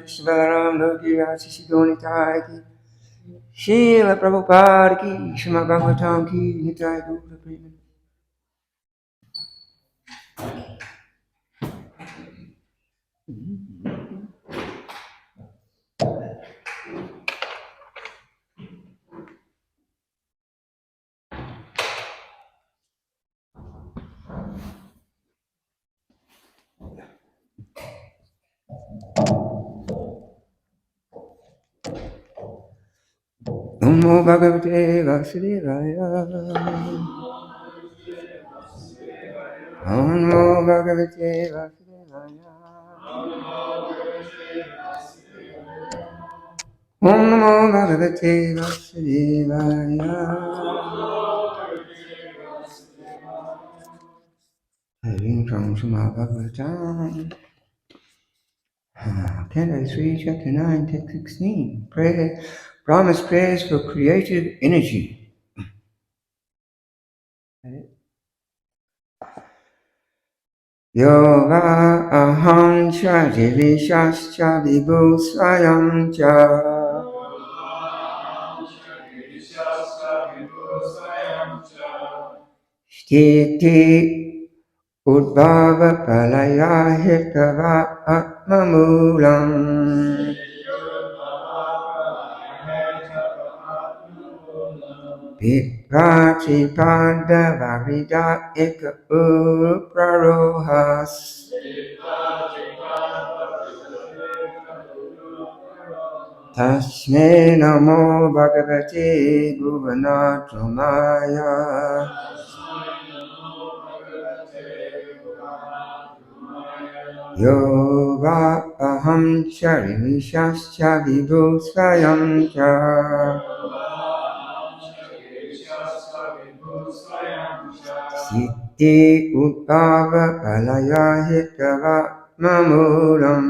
Krishna Balaram Loki Raj Shigonitai Ki Srila Prabhupada Ki Srimad Bhagavatam Ki Nitai Gaura Prema. Namo Bhagavate Vasudevaya. Namo Bhagavate Vasudevaya. Om Namo Bhagavate Vasudevaya. Reading from Srimad Bhagavatam. Canto 3, Chapter 9, Text 16. Prayer, Brahma's prayers for creative energy. Yoga aham cha divishascha vibhu swayam cha. Sthiti udbhava palaya hitava atmamulam. Vikrati pada varida eka uprarohas. Tasme namo bhagavate bhuvanatramaya. Yoga aham charimishascha vibhu swayam cha. Siddhi udbhava palaya hitava mamulam.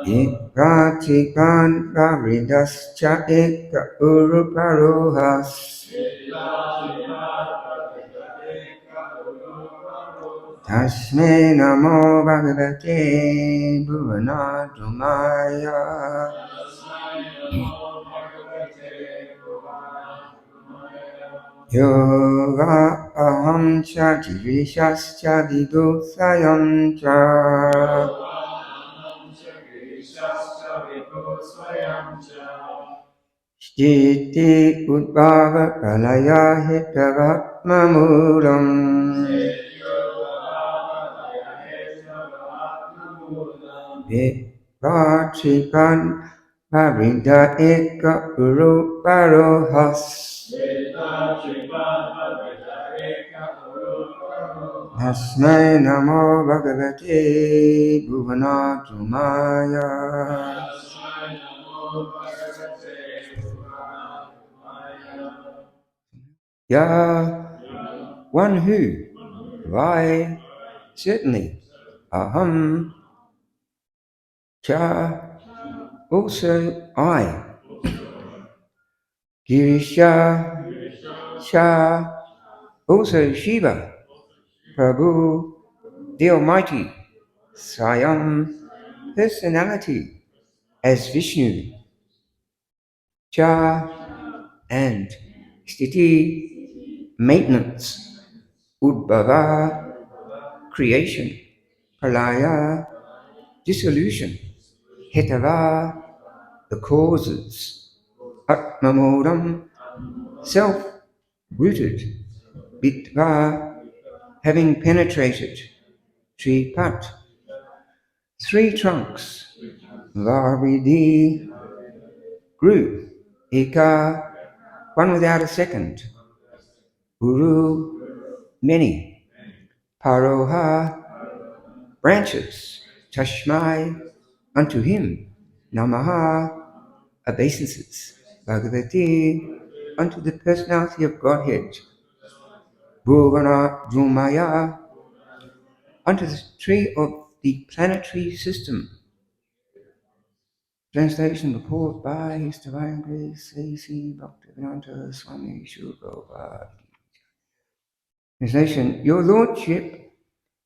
Ikratikan varidascha eka uruparohas. Tasme namo bhagavate bhuvanatramaya. Yoga aham cha divishascha vibhu swayam cha. Sthiti udbhava palaya hitava mamulam. Vikratikan varinda eka uruparohas. Tasmai namo bhagavate bhuvanatramaya. Ya, one who, why, certainly, aham, cha, also I, Girisha, cha, also Shiva, Prabhu, the Almighty, Swayam, personality, as Vishnu, cha, and sthiti, maintenance, udbhava, creation, pralaya, dissolution, hetava, the causes, atmamodam, self-rooted, bitva, having penetrated, tripat, three trunks, varidi, grew, eka, one without a second, uru, many, paroha, branches, tashmai, unto him, namaha, obeisances, bhagavati, unto the personality of Godhead, bhuvana drumaya, unto the tree of the planetary system. Translation report by His Divine Grace A.C. Bhaktivedanta Swami Srila Prabhupada. Translation: Your Lordship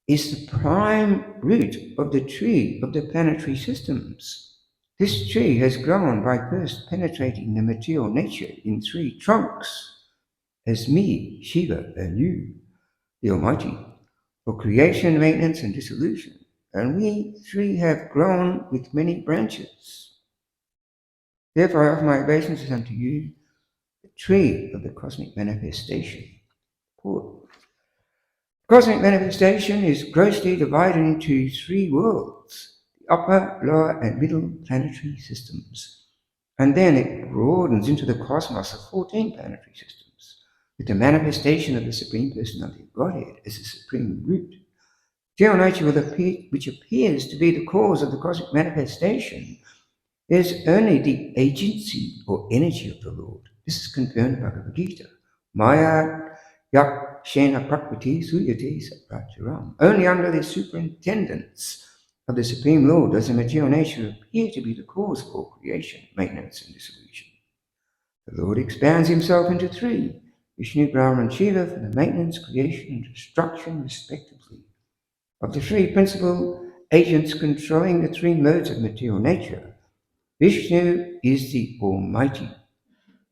is the prime root of the tree of the planetary systems. This tree has grown by first penetrating the material nature in three trunks, as me, Shiva, and you, the Almighty, for creation, maintenance, and dissolution. And we three have grown with many branches. Therefore, I offer my obeisances unto you, the tree of the cosmic manifestation. Quote, cosmic manifestation is grossly divided into three worlds, the upper, lower, and middle planetary systems. And then it broadens into the cosmos of 14 planetary systems, with the manifestation of the Supreme Personality of Godhead as the supreme root. Material nature, which appears to be the cause of the cosmic manifestation, is only the agency or energy of the Lord. This is confirmed by Bhagavad Gita. Maya yak shena prakriti suyate sapracharam. Only under the superintendence of the Supreme Lord does the material nature appear to be the cause of all creation, maintenance, and dissolution. The Lord expands himself into three, Vishnu, Brahma, and Shiva, for the maintenance, creation, and destruction, respectively. Of the three principal agents controlling the three modes of material nature, Vishnu is the Almighty.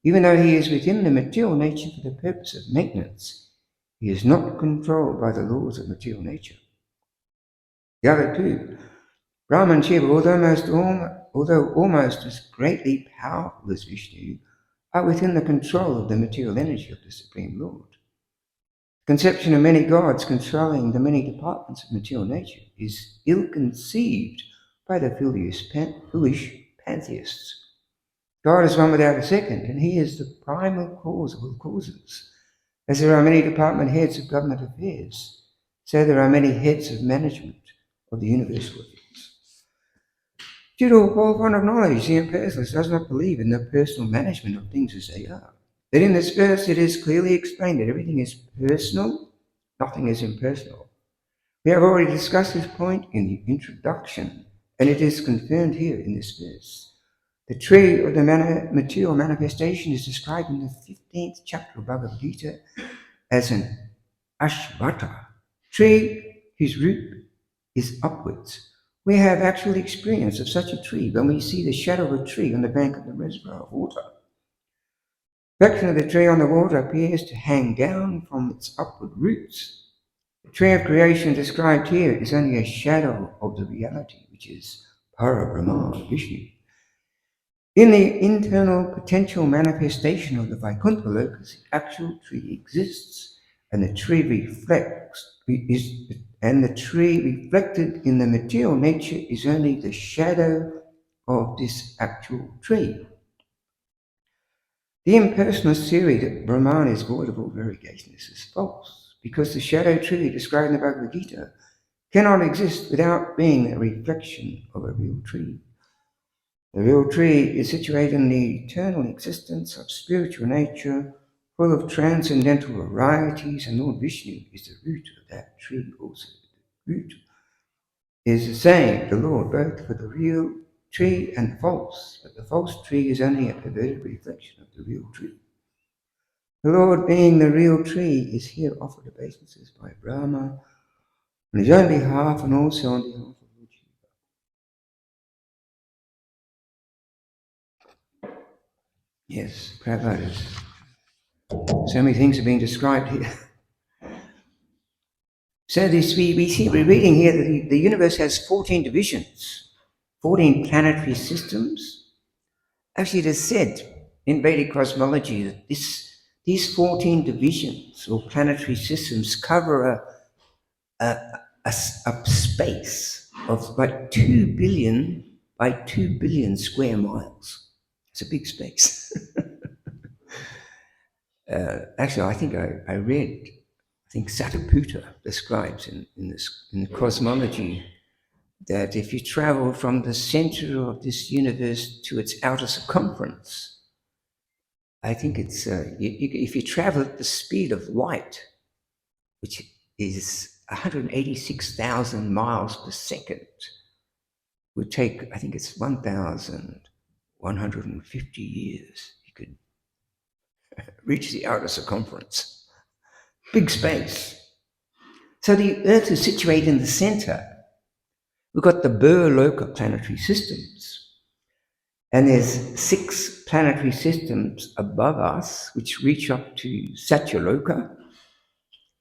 Even though he is within the material nature for the purpose of maintenance, he is not controlled by the laws of material nature. The other two, Brahma and Shiva, although almost as greatly powerful as Vishnu, are within the control of the material energy of the Supreme Lord. The conception of many gods controlling the many departments of material nature is ill-conceived by the foolish pantheists. God is one without a second, and he is the primal cause of all causes. As there are many department heads of government affairs, so there are many heads of management of the universal affairs. Due to a poor fund of knowledge, the impersonalist does not believe in the personal management of things as they are. But in this verse, it is clearly explained that everything is personal, nothing is impersonal. We have already discussed this point in the introduction, and it is confirmed here in this verse. The tree of the material manifestation is described in the 15th chapter of Bhagavad Gita as an Ashvata tree whose root is upwards. We have actual experience of such a tree when we see the shadow of a tree on the bank of the reservoir of water. The reflection of the tree on the water appears to hang down from its upward roots. The tree of creation described here is only a shadow of the reality, which is Para Brahma, Vishnu. In the internal potential manifestation of the Vaikuntha locus, the actual tree exists, and the tree reflected in the material nature is only the shadow of this actual tree. The impersonalist theory that Brahman is void of all variegations is false, because the shadow tree described in the Bhagavad Gita cannot exist without being a reflection of a real tree. The real tree is situated in the eternal existence of spiritual nature, full of transcendental varieties, and Lord Vishnu is the root of that tree also. The root is the same, the Lord, both for the real tree and false, but the false tree is only a perverted reflection of the real tree. The Lord, being the real tree, is here offered obeisances by Brahma on his own behalf and also on behalf of Lord Shiva. Yes, Prabhupada. So many things are being described here. So we're reading here that the universe has 14 divisions, 14 planetary systems. Actually, it is said in Vedic cosmology that these 14 divisions or planetary systems cover a space of like 2 billion by 2 billion square miles. It's a big space. Actually, I think I read, I think Sataputta describes in cosmology that if you travel from the center of this universe to its outer circumference, I think it's, if you travel at the speed of light, which is 186,000 miles per second, would take, I think it's 1,150 years. You could reach the outer circumference. Big space. So the Earth is situated in the center. We've got the Burloka planetary systems. And there's 6 planetary systems above us, which reach up to Satyaloka,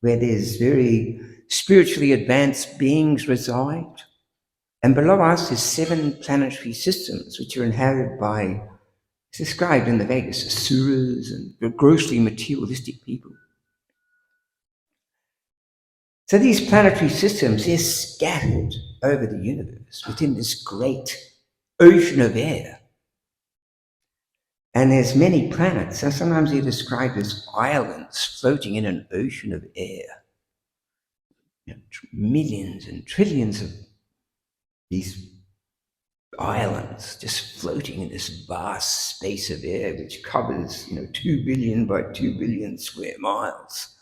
where there's very spiritually advanced beings reside. And below us is 7 planetary systems, which are inhabited by, it's described in the Vedas, asuras and grossly materialistic people. So these planetary systems, they're scattered over the universe within this great ocean of air. And there's many planets. So sometimes they're described as islands floating in an ocean of air. Millions and trillions of these islands just floating in this vast space of air, which covers 2 billion by 2 billion square miles.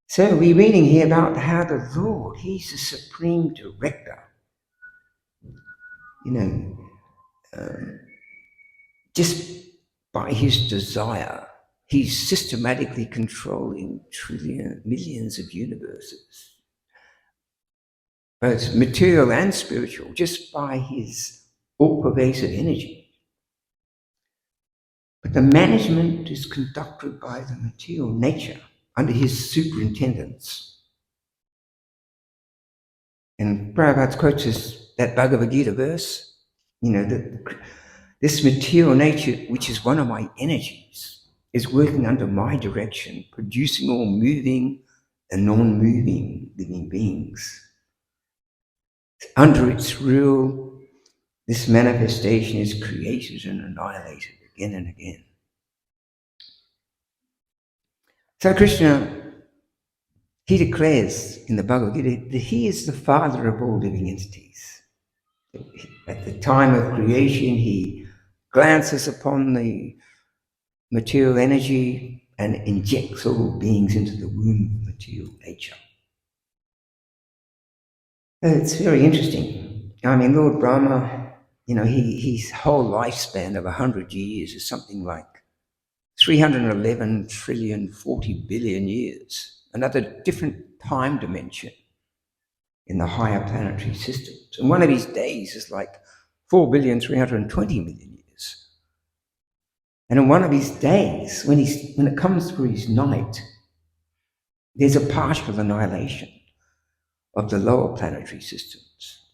So we're reading here about how the Lord, he's the supreme director. Just by his desire, he's systematically controlling millions of universes, both material and spiritual, just by his all-pervasive energy. But the management is conducted by the material nature under his superintendence. And Prabhupada quotes us that Bhagavad Gita verse, this material nature, which is one of my energies, is working under my direction, producing all moving and non-moving living beings. Under its rule, this manifestation is created and annihilated again and again. So Krishna, he declares in the Bhagavad Gita that he is the father of all living entities. At the time of creation, he glances upon the material energy and injects all beings into the womb of material nature. It's very interesting. Lord Brahma, his whole lifespan of 100 years is something like 311 trillion 40 billion years, another different time dimension in the higher planetary systems. And one of his days is like 4,320,000,000 years. And in one of his days, when it comes for his night, there's a partial annihilation of the lower planetary systems,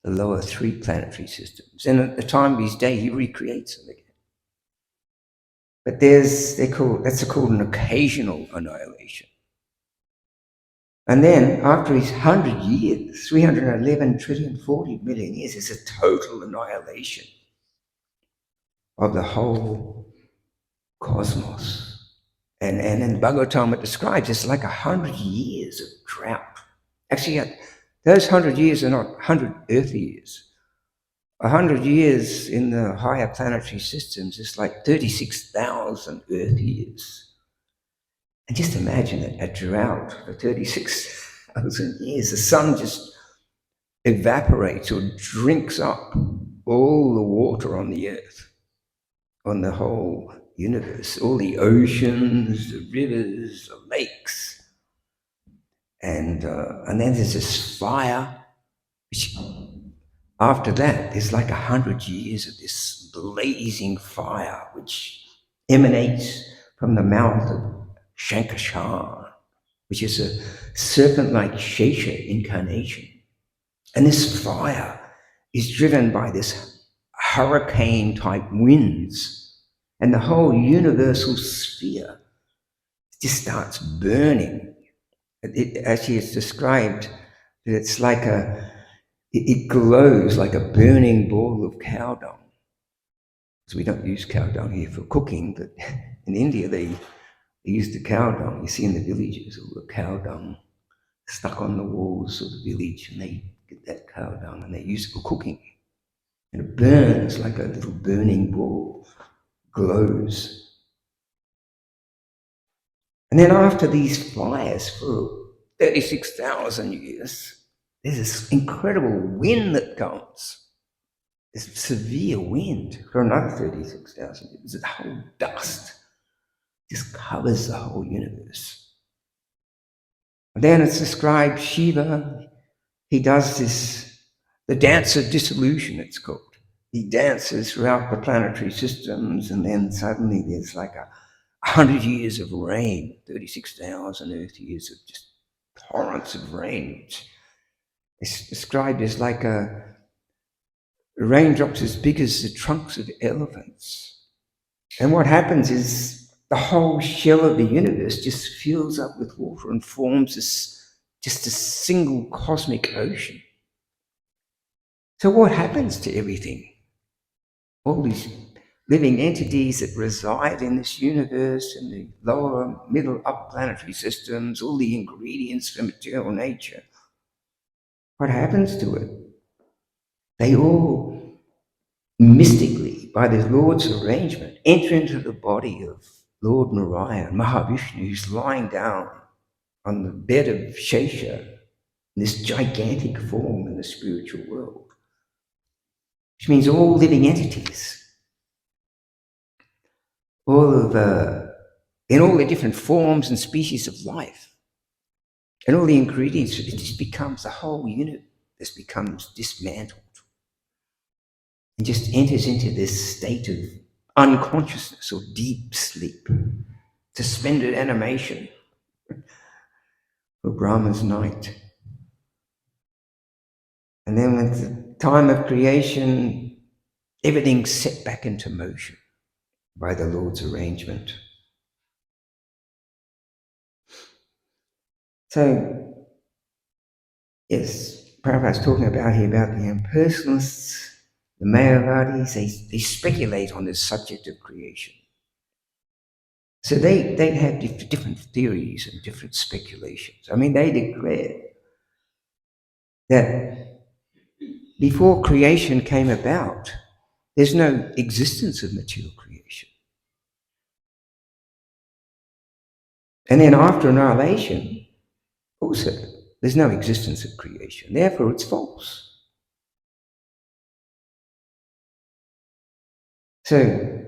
the lower 3 planetary systems. And at the time of his day, he recreates them again. But that's called an occasional annihilation. And then after his 100 years, 311 trillion 40 million years, it's a total annihilation of the whole cosmos. And in Bhagavatam it describes it's like 100 years of drought. Actually, those 100 years are not 100 earthly years. 100 years in the higher planetary systems is like 36,000 Earth years. And just imagine a drought for 36,000 years. The sun just evaporates or drinks up all the water on the Earth, on the whole universe, all the oceans, the rivers, the lakes. And then there's this fire, which after that, there's like 100 years of this blazing fire, which emanates from the mouth of Shankashan, which is a serpent-like Shesha incarnation. And this fire is driven by this hurricane-type winds, and the whole universal sphere just starts burning. Actually, it's described that it's like it glows like a burning ball of cow dung. So we don't use cow dung here for cooking, but in India they use the cow dung. You see in the villages all the cow dung stuck on the walls of the village, and they get that cow dung and they use it for cooking. And it burns like a little burning ball, glows. And then after these fires for 36,000 years, there's this incredible wind that comes. This severe wind for another 36,000 years. The whole dust just covers the whole universe. And then it's described Shiva, he does this, the dance of dissolution, it's called. He dances throughout the planetary systems, and then suddenly there's like 100 years of rain, 36,000 Earth years of just torrents of rain. It's described as like raindrops as big as the trunks of elephants. And what happens is the whole shell of the universe just fills up with water and forms just a single cosmic ocean. So what happens to everything? All these living entities that reside in this universe, in the lower, middle, upper planetary systems, all the ingredients for material nature, what happens to it? They all mystically, by the Lord's arrangement, enter into the body of Lord Narayan, Mahavishnu, who's lying down on the bed of Shesha, in this gigantic form in the spiritual world, which means all living entities, in all the different forms and species of life, and all the ingredients, it just becomes the whole unit. This becomes dismantled and just enters into this state of unconsciousness or deep sleep, suspended animation for Brahma's night. And then with the time of creation, everything's set back into motion by the Lord's arrangement. So, yes, Prabhupada's talking about here about the impersonalists, the Mayavadis, they speculate on this subject of creation. So they have different theories and different speculations. I mean, they declare that before creation came about, there's no existence of material creation. And then after annihilation, also, there's no existence of creation. Therefore, it's false. So,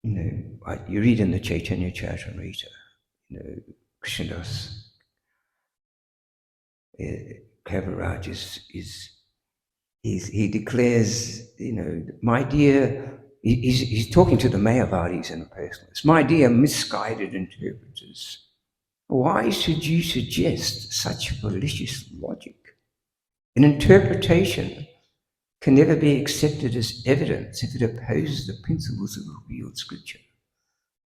you read in the Chaitanya Charitamrita, Krishnadas Kaviraj he declares, my dear, he's talking to the Mayavadis and the personalists, my dear misguided interpreters, why should you suggest such malicious logic? An interpretation can never be accepted as evidence if it opposes the principles of revealed scripture.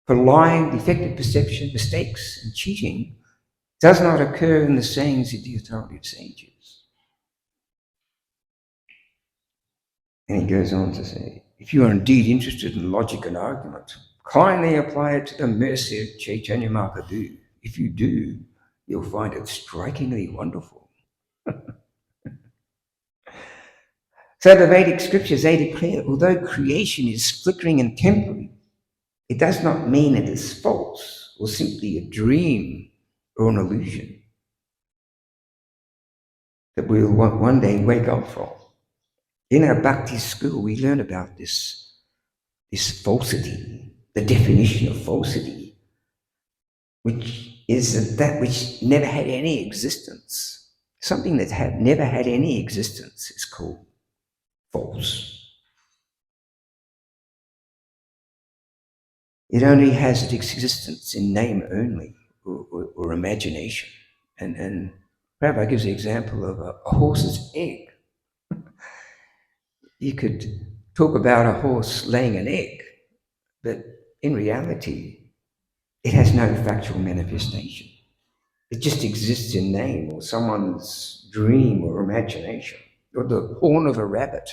For lying, defective perception, mistakes, and cheating does not occur in the sayings of the authoritative sages. And he goes on to say, if you are indeed interested in logic and argument, kindly apply it to the mercy of Chaitanya Mahaprabhu. If you do, you'll find it strikingly wonderful. So the Vedic scriptures, they declare, although creation is flickering and temporary, it does not mean it is false or simply a dream or an illusion that we'll one day wake up from. In our Bhakti school, we learn about this falsity, the definition of falsity, which is that which never had any existence. Something that never had any existence is called false. It only has its existence in name only, or imagination. And Prabhupada gives the example of a horse's egg. You could talk about a horse laying an egg, but in reality, it has no factual manifestation. It just exists in name or someone's dream or imagination, or the horn of a rabbit,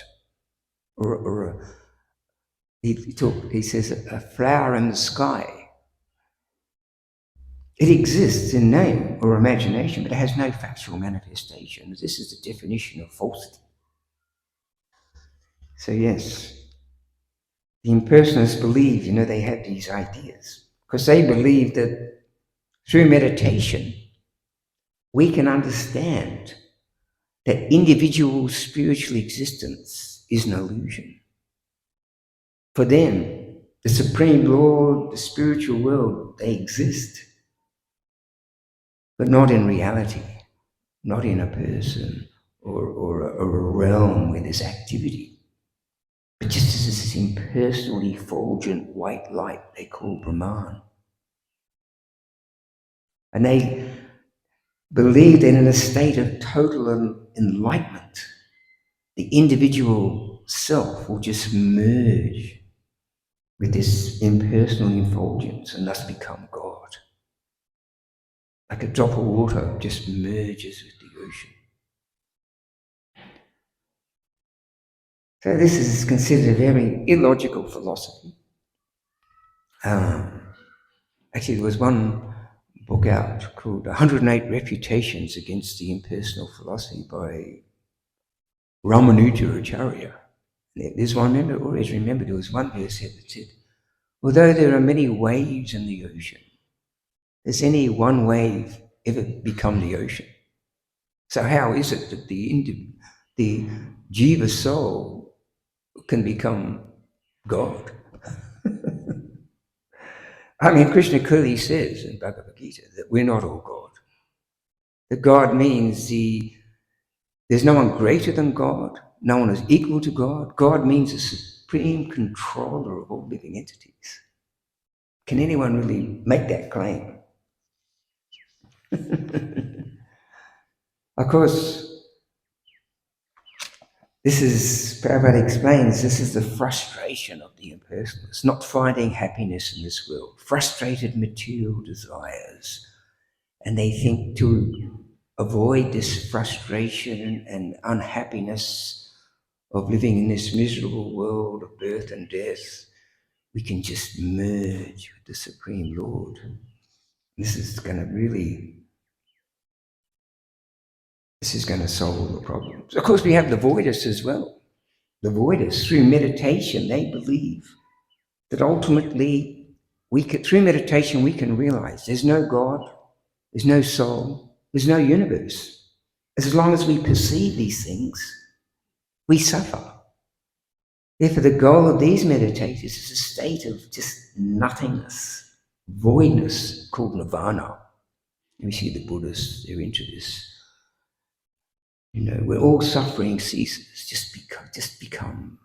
he says a flower in the sky. It exists in name or imagination, but it has no factual manifestation. This is the definition of falsity. So yes, the impersonalists believe, they have these ideas because they believe that through meditation, we can understand that individual spiritual existence is an illusion. For them, the Supreme Lord, the spiritual world, they exist. but not in reality, not in a person or a realm where there's activity, but just as this impersonal, effulgent white light they call Brahman. And they believe that in a state of total enlightenment, the individual self will just merge with this impersonal effulgence and thus become God. Like a drop of water just merges with the ocean. So this is considered a very illogical philosophy. Actually, there was one book out called 108 Refutations Against the Impersonal Philosophy by Ramanuja Acharya. There's one, I always remember there was one verse that said, although there are many waves in the ocean, has any one wave ever become the ocean? So how is it that the jiva soul can become God? I mean, Krishna clearly says in Bhagavad Gita that we're not all God. That God means there's no one greater than God, no one is equal to God. God means the supreme controller of all living entities. Can anyone really make that claim? Of course, this is, Prabhupada explains, this is the frustration of the impersonalists, not finding happiness in this world, frustrated material desires. And they think to avoid this frustration and unhappiness of living in this miserable world of birth and death, we can just merge with the Supreme Lord. This is going to solve all the problems. Of course, we have the voidists as well. The voidists, through meditation, they believe that ultimately, through meditation, we can realize there's no God, there's no soul, there's no universe. As long as we perceive these things, we suffer. Therefore, the goal of these meditators is a state of just nothingness, voidness, called nirvana. We see the Buddhists, they're into this. Where all suffering ceases, just become.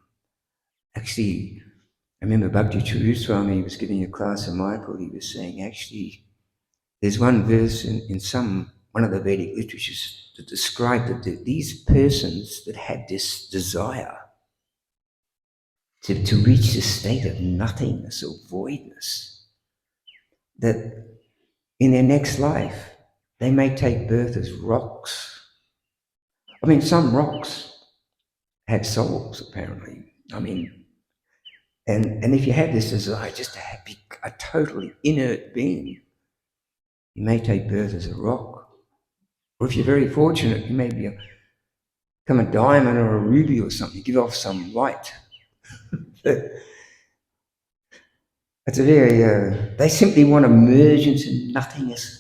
Actually, I remember Bhakti Swami was giving a class in Mayapur. He was saying, actually, there's one verse in one of the Vedic literatures that described that these persons that had this desire to reach this state of nothingness or voidness, that in their next life, they may take birth as rocks. I mean, some rocks had souls, apparently. I mean, and if you have this desire just to be a totally inert being, you may take birth as a rock. Or if you're very fortunate, you may become a diamond or a ruby or something, give off some light. It's a very, they simply want to merge into nothingness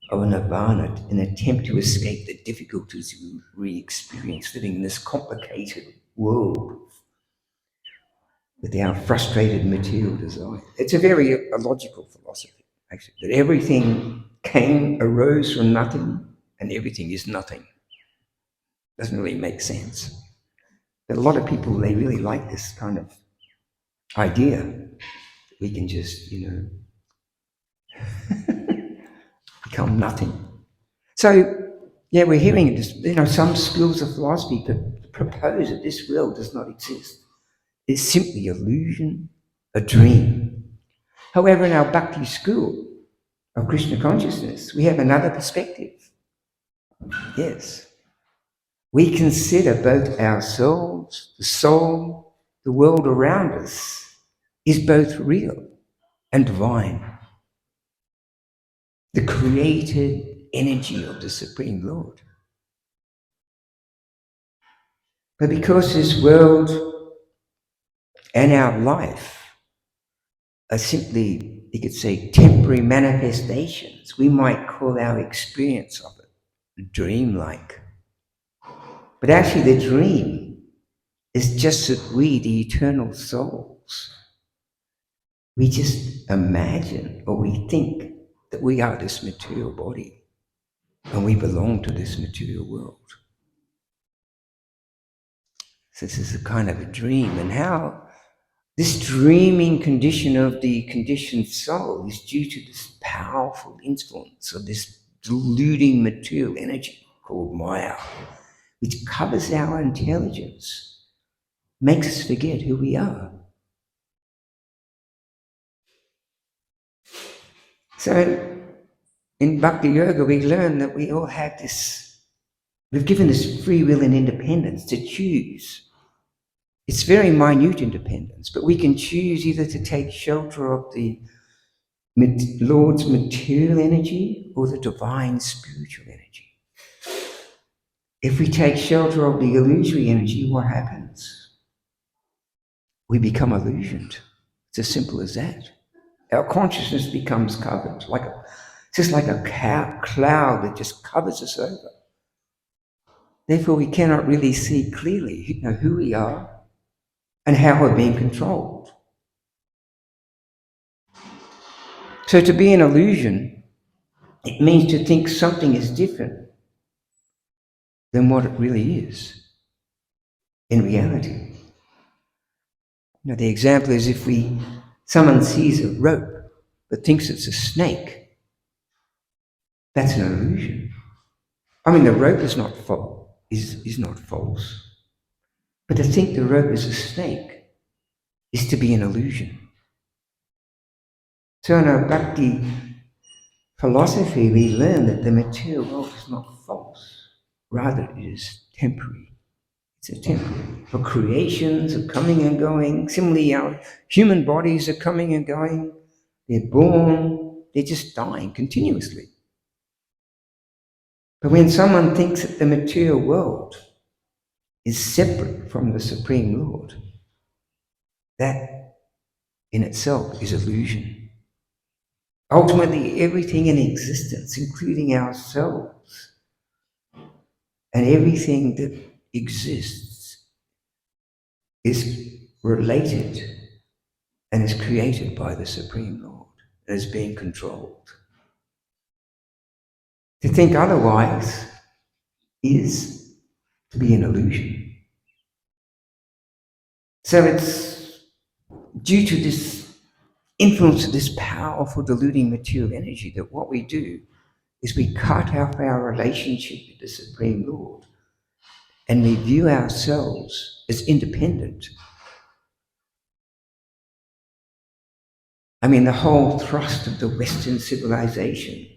of a nirvana in an attempt to escape the difficulties we experience living in this complicated world with our frustrated material desire. It's a very illogical philosophy, actually, that everything arose from nothing and everything is nothing. Doesn't really make sense. But a lot of people, they really like this kind of idea. We can just, become nothing. So, yeah, we're hearing this, some schools of philosophy propose that this world does not exist. It's simply illusion, a dream. However, in our Bhakti school of Krishna consciousness, we have another perspective. Yes. We consider both ourselves, the soul, the world around us is both real and divine. The created energy of the Supreme Lord. But because this world and our life are simply, you could say, temporary manifestations, we might call our experience of it dreamlike. But actually the dream is just that we, the eternal souls, we just imagine or we think that we are this material body. And we belong to this material world. So this is a kind of a dream, and how this dreaming condition of the conditioned soul is due to this powerful influence of this deluding material energy called Maya, which covers our intelligence, makes us forget who we are. So in Bhakti Yoga, we learn that we all have this, we've given this free will and independence to choose. It's very minute independence, but we can choose either to take shelter of the Lord's material energy or the divine spiritual energy. If we take shelter of the illusory energy, what happens? We become illusioned. It's as simple as that. Our consciousness becomes covered, just like a cloud that just covers us over. Therefore, we cannot really see clearly, who we are and how we're being controlled. So to be an illusion, it means to think something is different than what it really is in reality. The example is if someone sees a rope but thinks it's a snake, that's an illusion. I mean, the rope is not false, is not false. But to think the rope is a snake is to be an illusion. So in our Bhakti philosophy, we learn that the material world is not false. Rather, it is temporary. It's a temporary. For creations are coming and going. Similarly, our human bodies are coming and going. They're born, they're just dying continuously. But when someone thinks that the material world is separate from the Supreme Lord, that in itself is illusion. Ultimately, everything in existence, including ourselves, and everything that exists is related and is created by the Supreme Lord and is being controlled. To think otherwise is to be an illusion. So it's due to this influence of this powerful deluding material energy that what we do is we cut off our relationship with the Supreme Lord and we view ourselves as independent. I mean, the whole thrust of the Western civilization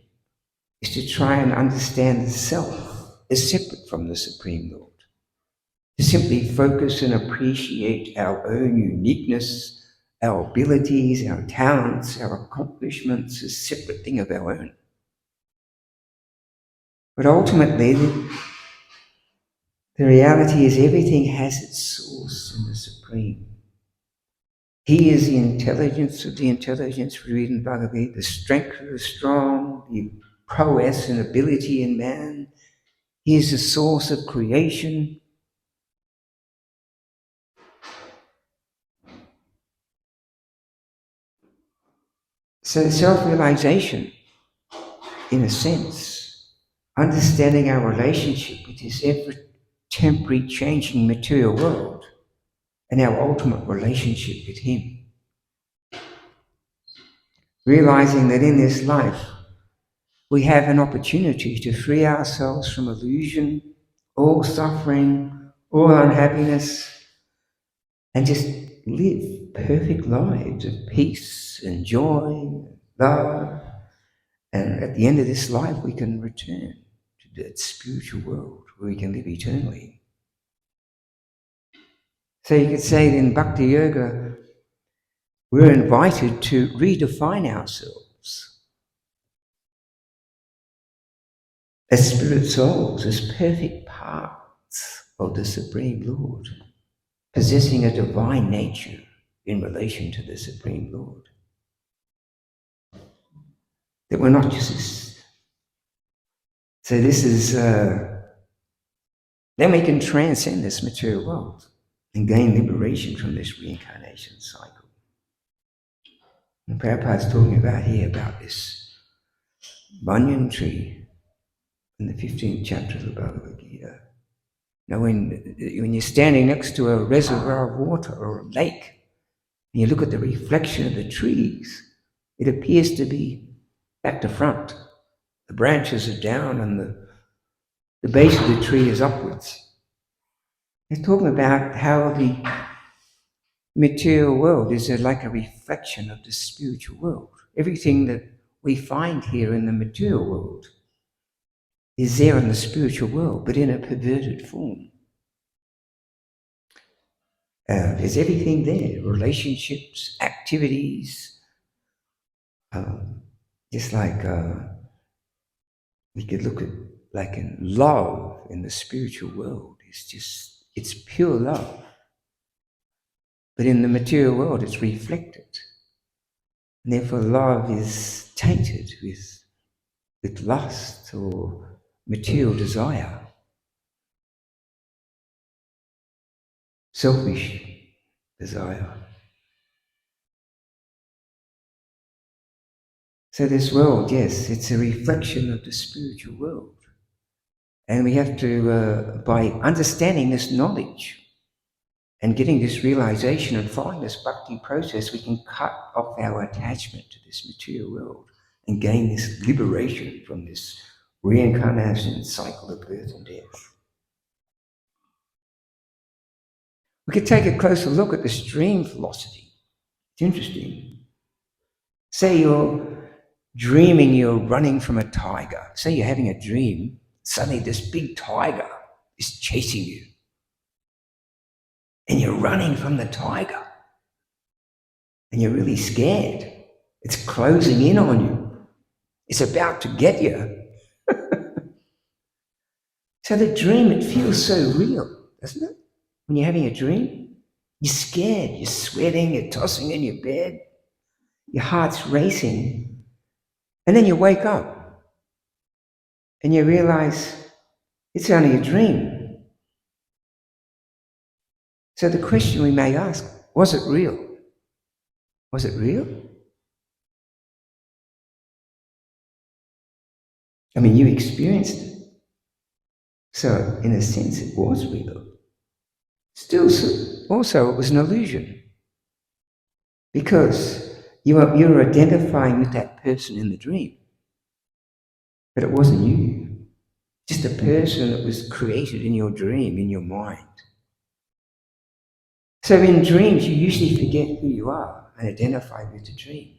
is to try and understand the self as separate from the Supreme Lord. To simply focus and appreciate our own uniqueness, our abilities, our talents, our accomplishments as a separate thing of our own. But ultimately, the reality is everything has its source in the Supreme. He is the intelligence of the intelligence, we read in Bhagavad Gita, the strength of the strong, the prowess and ability in man. He is the source of creation. So self-realization, in a sense, understanding our relationship with this ever temporary changing material world and our ultimate relationship with Him. Realizing that in this life, we have an opportunity to free ourselves from illusion, all suffering, all unhappiness, and just live perfect lives of peace and joy, love. And at the end of this life, we can return to that spiritual world where we can live eternally. So you could say that in Bhakti Yoga, we're invited to redefine ourselves as spirit souls, as perfect parts of the Supreme Lord, possessing a divine nature in relation to the Supreme Lord. That we're not just this. So this is, then we can transcend this material world and gain liberation from this reincarnation cycle. And Prabhupada's talking about here about this banyan tree. in the 15th chapter of the Bhagavad Gita. Now, when you're standing next to a reservoir of water or a lake, and you look at the reflection of the trees, it appears to be back to front. The branches are down and the base of the tree is upwards. They're talking about how the material world is like a reflection of the spiritual world. Everything that we find here in the material world is there in the spiritual world, but in a perverted form. There's everything there, relationships, activities, just like we could look at like in love in the spiritual world. It's pure love. But in the material world, it's reflected. And therefore, love is tainted with lust or material desire, selfish desire. So this world, yes, it's a reflection of the spiritual world. And we have to, by understanding this knowledge and getting this realization and following this bhakti process, we can cut off our attachment to this material world and gain this liberation from this reincarnation cycle of birth and death. We could take a closer look at this dream philosophy. It's interesting. Say you're dreaming you're running from a tiger. Say you're having a dream, suddenly this big tiger is chasing you. And you're running from the tiger. And you're really scared. It's closing in on you. It's about to get you. So the dream, it feels so real, doesn't it? When you're having a dream, you're scared, you're sweating, you're tossing in your bed, your heart's racing. And then you wake up and you realize it's only a dream. So the question we may ask, was it real? Was it real? I mean, you experienced it. So in a sense, it was real. Still, also, it was an illusion. Because you're identifying with that person in the dream. But it wasn't you. Just a person that was created in your dream, in your mind. So in dreams, you usually forget who you are and identify with the dream.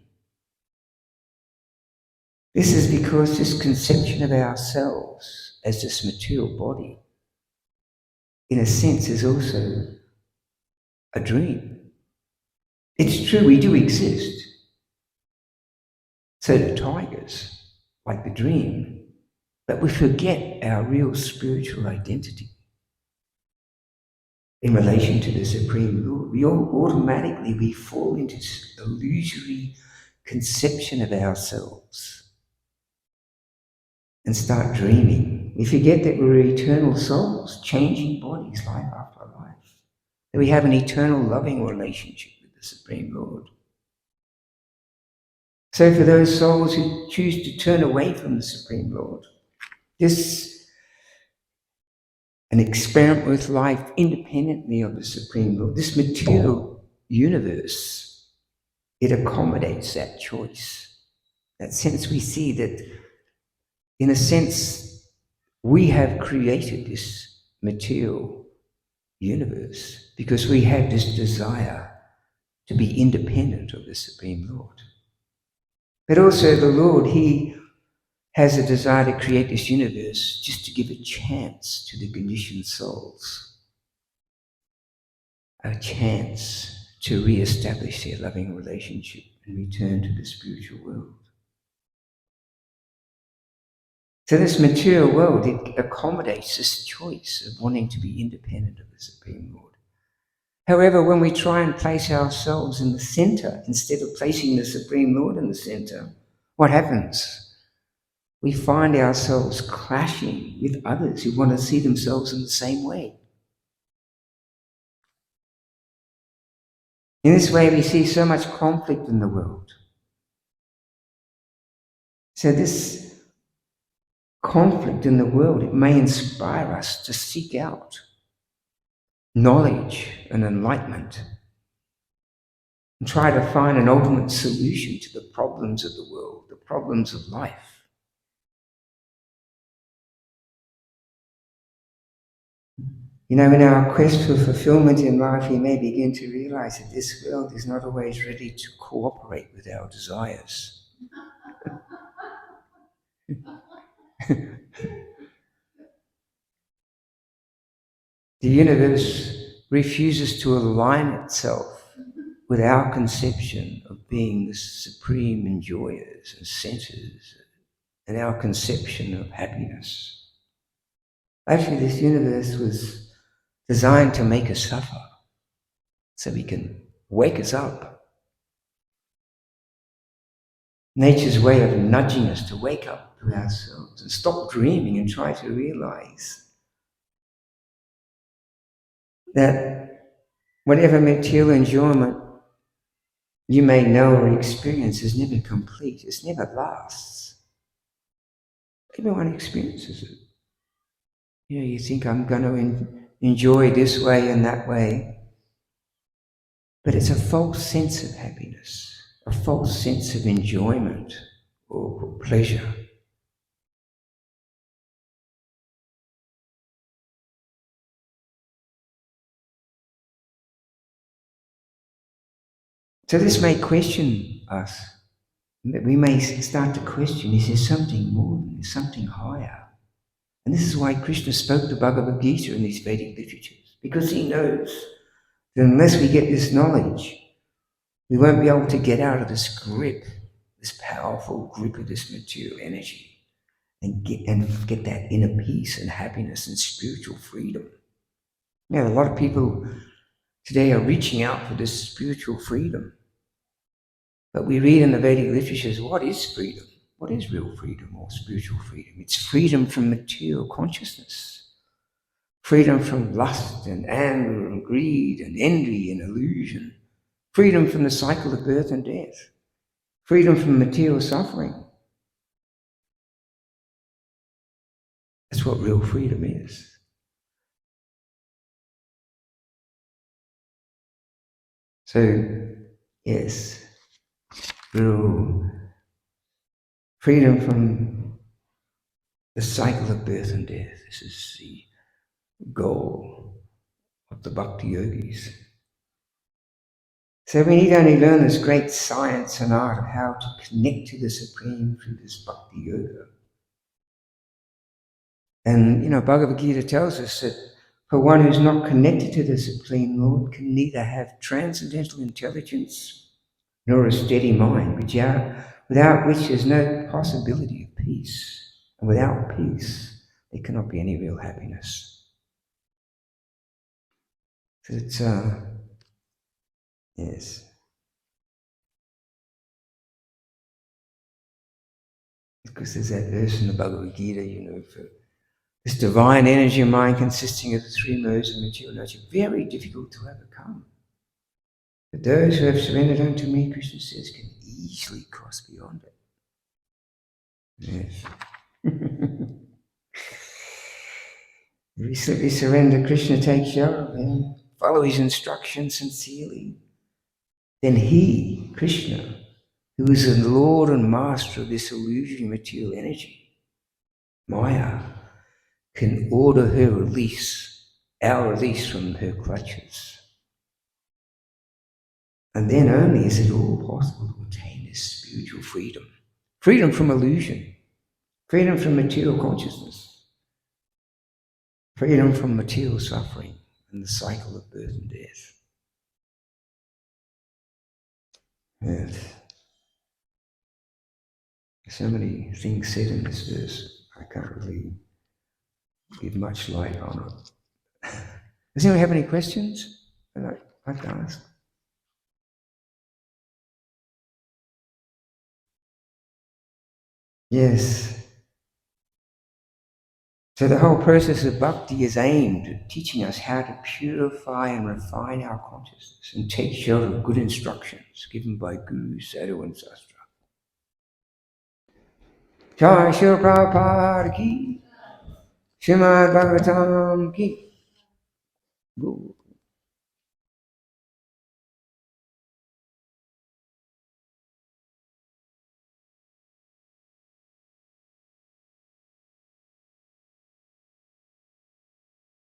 This is because this conception of ourselves as this material body, in a sense, is also a dream. It's true, we do exist. So do tigers, like the dream, but we forget our real spiritual identity. In relation to the Supreme Lord, we fall into this illusory conception of ourselves and start dreaming. We forget that we're eternal souls, changing bodies life after life, that we have an eternal loving relationship with the Supreme Lord. So for those souls who choose to turn away from the Supreme Lord, an experiment with life independently of the Supreme Lord, this material universe, it accommodates that choice. That sense we see that, in a sense, we have created this material universe because we have this desire to be independent of the Supreme Lord. But also the Lord, He has a desire to create this universe just to give a chance to the conditioned souls, a chance to re-establish their loving relationship and return to the spiritual world. So this material world, it accommodates this choice of wanting to be independent of the Supreme Lord. However, when we try and place ourselves in the center instead of placing the Supreme Lord in the center, what happens? We find ourselves clashing with others who want to see themselves in the same way. In this way, we see so much conflict in the world. So this conflict in the world, it may inspire us to seek out knowledge and enlightenment and try to find an ultimate solution to the problems of the world, the problems of life. You know, in our quest for fulfillment in life, we may begin to realize that this world is not always ready to cooperate with our desires. The universe refuses to align itself with our conception of being the supreme enjoyers and centers and our conception of happiness. Actually, this universe was designed to make us suffer so we can wake us up. Nature's way of nudging us to wake up to ourselves and stop dreaming and try to realize that whatever material enjoyment you may know or experience is never complete, it never lasts. Everyone experiences it. You know, you think I'm going to enjoy this way and that way, but it's a false sense of happiness, a false sense of enjoyment or pleasure. So this may question us. We may start to question, is there something more than this, something higher? And this is why Krishna spoke the Bhagavad Gita in these Vedic literatures, because he knows that unless we get this knowledge, we won't be able to get out of this grip, this powerful grip of this material energy, and get that inner peace and happiness and spiritual freedom. Now, a lot of people today are reaching out for this spiritual freedom. But we read in the Vedic literatures, what is freedom? What is real freedom or spiritual freedom? It's freedom from material consciousness, freedom from lust and anger and greed and envy and illusion, freedom from the cycle of birth and death, freedom from material suffering. That's what real freedom is. So, yes, real freedom from the cycle of birth and death. This is the goal of the bhakti yogis. So we need only learn this great science and art of how to connect to the Supreme through this bhakti yoga. And, you know, Bhagavad Gita tells us that for one who's not connected to the Supreme Lord can neither have transcendental intelligence nor a steady mind, without which there's no possibility of peace. And without peace, there cannot be any real happiness. So it's, yes. Because there's that verse in the Bhagavad Gita, you know, for this divine energy of mind consisting of the three modes of material nature, very difficult to overcome. But those who have surrendered unto me, Krishna says, can easily cross beyond it. Yes. If we simply surrender, Krishna takes care of him, follow his instructions sincerely, then he, Krishna, who is the Lord and Master of this illusory material energy, Maya, can order her release, our release from her clutches. And then only is it all possible to attain this spiritual freedom. Freedom from illusion, freedom from material consciousness, freedom from material suffering and the cycle of birth and death. Yes. So many things said in this verse, I can't really give much light on it. Does anyone have any questions that I'd like to ask? Yes. So the whole process of bhakti is aimed at teaching us how to purify and refine our consciousness and take shelter of good instructions given by Guru, Sadhu and Sastra. Jai Shri Prabhupada ki, Srimad Bhagavatam ki. Go.